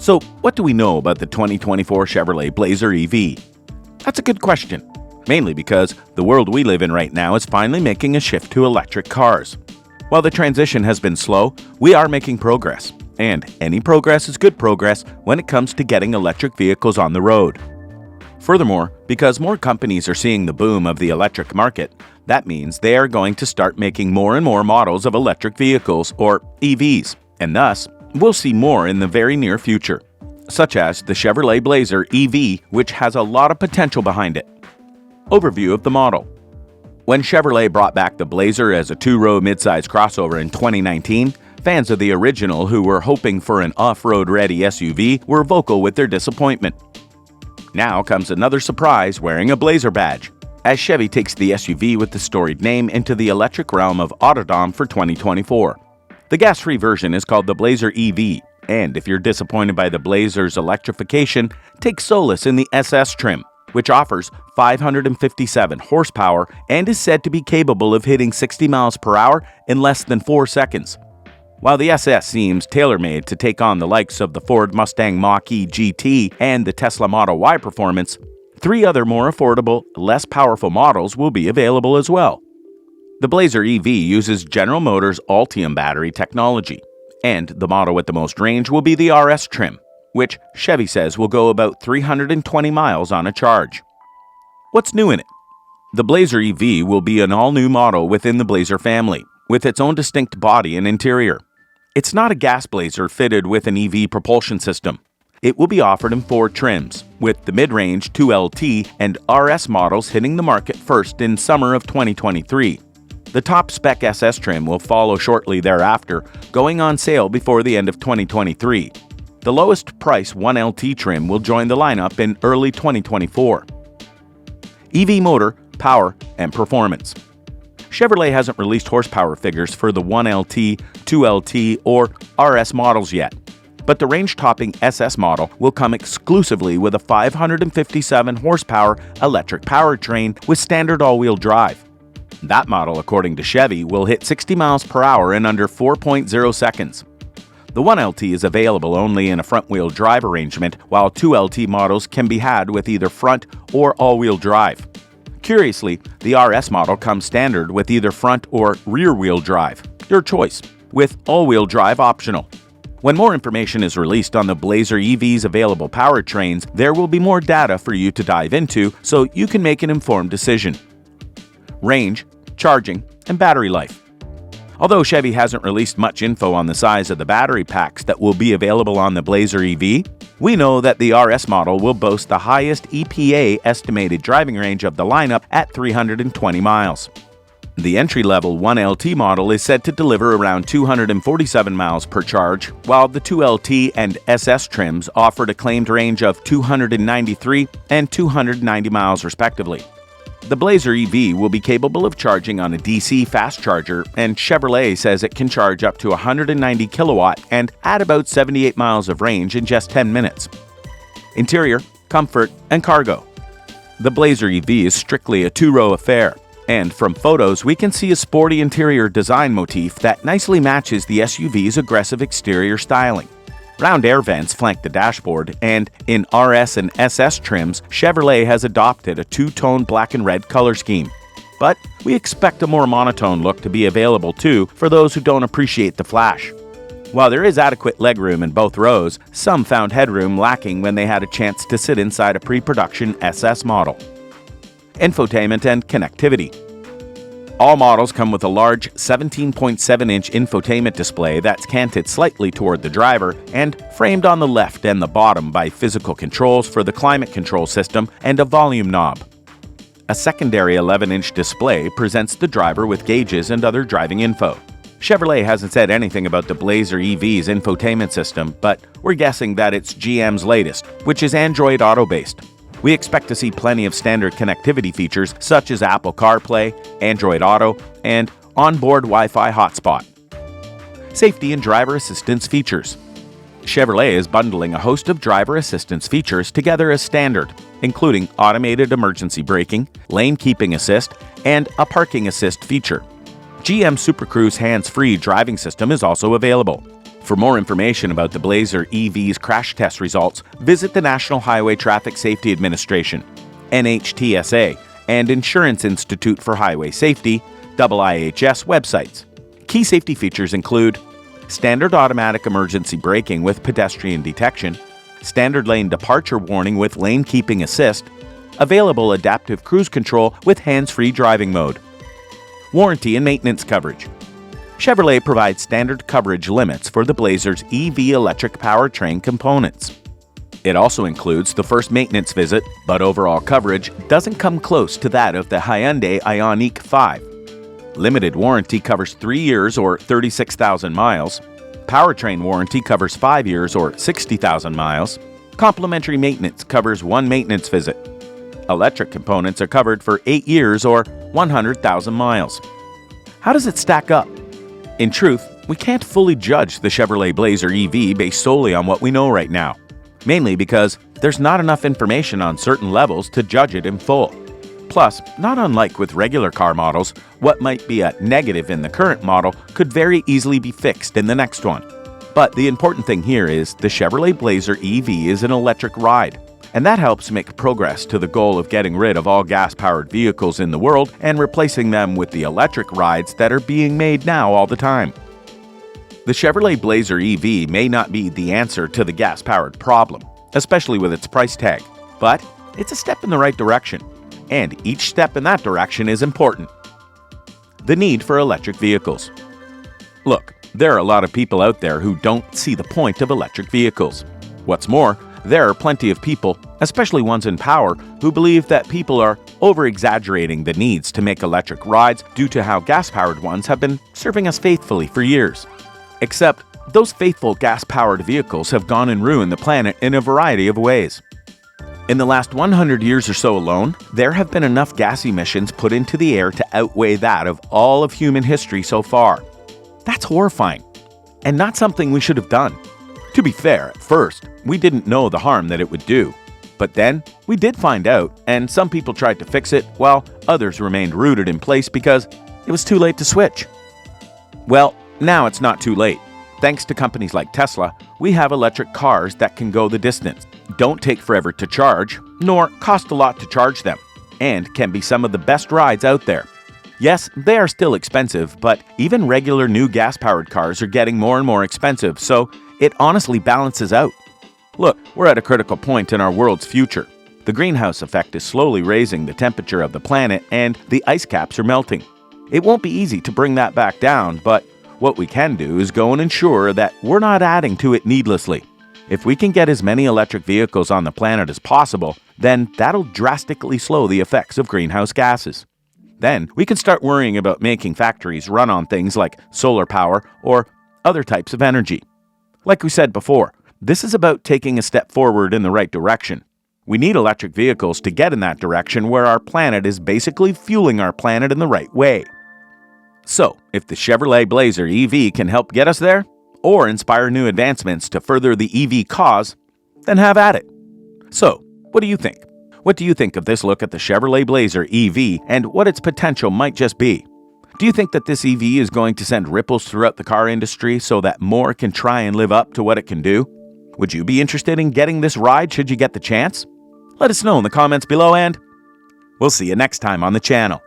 So, what do we know about the 2024 Chevrolet Blazer EV? That's a good question, mainly because the world we live in right now is finally making a shift to electric cars. While the transition has been slow, we are making progress, and any progress is good progress when it comes to getting electric vehicles on the road. Furthermore, because more companies are seeing the boom of the electric market, that means they are going to start making more and more models of electric vehicles, or EVs, and thus, we'll see more in the very near future, such as the Chevrolet Blazer EV, which has a lot of potential behind it. Overview of the model. When Chevrolet brought back the Blazer as a two-row midsize crossover in 2019, fans of the original who were hoping for an off-road ready SUV were vocal with their disappointment. Now comes another surprise wearing a Blazer badge, as Chevy takes the SUV with the storied name into the electric realm of autodom for 2024. The gas-free version is called the Blazer EV, and if you're disappointed by the Blazer's electrification, take solace in the SS trim, which offers 557 horsepower and is said to be capable of hitting 60 miles per hour in less than 4 seconds. While the SS seems tailor-made to take on the likes of the Ford Mustang Mach-E GT and the Tesla Model Y Performance, 3 other more affordable, less powerful models will be available as well. The Blazer EV uses General Motors Ultium battery technology, and the model with the most range will be the RS trim, which Chevy says will go about 320 miles on a charge. What's new in it? The Blazer EV will be an all-new model within the Blazer family, with its own distinct body and interior. It's not a gas Blazer fitted with an EV propulsion system. It will be offered in 4 trims, with the mid-range 2LT and RS models hitting the market first in summer of 2023. The top spec SS trim will follow shortly thereafter, going on sale before the end of 2023. The lowest price 1LT trim will join the lineup in early 2024. EV motor, power, and performance. Chevrolet hasn't released horsepower figures for the 1LT, 2LT, or RS models yet, but the range-topping SS model will come exclusively with a 557 horsepower electric powertrain with standard all-wheel drive. That model, according to Chevy, will hit 60 miles per hour in under 4.0 seconds. The 1LT is available only in a front-wheel drive arrangement, while 2LT models can be had with either front or all-wheel drive. Curiously, the RS model comes standard with either front or rear-wheel drive, your choice, with all-wheel drive optional. When more information is released on the Blazer EV's available powertrains, there will be more data for you to dive into so you can make an informed decision. Range, charging, and battery life. Although Chevy hasn't released much info on the size of the battery packs that will be available on the Blazer EV, we know that the RS model will boast the highest EPA estimated driving range of the lineup at 320 miles. The entry-level 1LT model is said to deliver around 247 miles per charge, while the 2LT and SS trims offered a claimed range of 293 and 290 miles respectively. The Blazer EV will be capable of charging on a DC fast charger, and Chevrolet says it can charge up to 190 kilowatt and add about 78 miles of range in just 10 minutes. Interior, comfort, and cargo. The Blazer EV is strictly a 2-row affair, and from photos we can see a sporty interior design motif that nicely matches the SUV's aggressive exterior styling. Round air vents flank the dashboard, and in RS and SS trims, Chevrolet has adopted a 2-tone black and red color scheme. But we expect a more monotone look to be available too for those who don't appreciate the flash. While there is adequate legroom in both rows, some found headroom lacking when they had a chance to sit inside a pre-production SS model. Infotainment and connectivity. All models come with a large 17.7-inch infotainment display that's canted slightly toward the driver and framed on the left and the bottom by physical controls for the climate control system and a volume knob. A secondary 11-inch display presents the driver with gauges and other driving info. Chevrolet hasn't said anything about the Blazer EV's infotainment system, but we're guessing that it's GM's latest, which is Android Auto-based. We expect to see plenty of standard connectivity features such as Apple CarPlay, Android Auto, and onboard Wi-Fi hotspot. Safety and driver assistance features. Chevrolet is bundling a host of driver assistance features together as standard, including automated emergency braking, lane keeping assist, and a parking assist feature. GM Super Cruise hands-free driving system is also available. For more information about the Blazer EV's crash test results, visit the National Highway Traffic Safety Administration, NHTSA, and Insurance Institute for Highway Safety, IIHS websites. Key safety features include standard automatic emergency braking with pedestrian detection, standard lane departure warning with lane keeping assist, available adaptive cruise control with hands-free driving mode. Warranty and maintenance coverage. Chevrolet provides standard coverage limits for the Blazer's EV electric powertrain components. It also includes the first maintenance visit, but overall coverage doesn't come close to that of the Hyundai Ioniq 5. Limited warranty covers 3 years or 36,000 miles. Powertrain warranty covers 5 years or 60,000 miles. Complimentary maintenance covers 1 maintenance visit. Electric components are covered for 8 years or 100,000 miles. How does it stack up? In truth, we can't fully judge the Chevrolet Blazer EV based solely on what we know right now, mainly because there's not enough information on certain levels to judge it in full. Plus, not unlike with regular car models, what might be a negative in the current model could very easily be fixed in the next one. But the important thing here is the Chevrolet Blazer EV is an electric ride, and that helps make progress to the goal of getting rid of all gas-powered vehicles in the world and replacing them with the electric rides that are being made now all the time. The Chevrolet Blazer EV may not be the answer to the gas-powered problem, especially with its price tag, but it's a step in the right direction. And each step in that direction is important. The need for electric vehicles. Look, there are a lot of people out there who don't see the point of electric vehicles. What's more, there are plenty of people, especially ones in power, who believe that people are over-exaggerating the needs to make electric rides due to how gas-powered ones have been serving us faithfully for years. Except, those faithful gas-powered vehicles have gone and ruined the planet in a variety of ways. In the last 100 years or so alone, there have been enough gas emissions put into the air to outweigh that of all of human history so far. That's horrifying, and not something we should have done. To be fair, at first, we didn't know the harm that it would do. But then, we did find out, and some people tried to fix it, while others remained rooted in place because it was too late to switch. Well, now it's not too late. Thanks to companies like Tesla, we have electric cars that can go the distance, don't take forever to charge, nor cost a lot to charge them, and can be some of the best rides out there. Yes, they are still expensive, but even regular new gas-powered cars are getting more and more expensive, so it honestly balances out. Look, we're at a critical point in our world's future. The greenhouse effect is slowly raising the temperature of the planet, and the ice caps are melting. It won't be easy to bring that back down, but what we can do is go and ensure that we're not adding to it needlessly. If we can get as many electric vehicles on the planet as possible, then that'll drastically slow the effects of greenhouse gases. Then we can start worrying about making factories run on things like solar power or other types of energy. Like we said before, this is about taking a step forward in the right direction. We need electric vehicles to get in that direction where our planet is basically fueling our planet in the right way. So, if the Chevrolet Blazer EV can help get us there, or inspire new advancements to further the EV cause, then have at it. So, what do you think? What do you think of this look at the Chevrolet Blazer EV and what its potential might just be? Do you think that this EV is going to send ripples throughout the car industry so that more can try and live up to what it can do? Would you be interested in getting this ride should you get the chance? Let us know in the comments below, and we'll see you next time on the channel.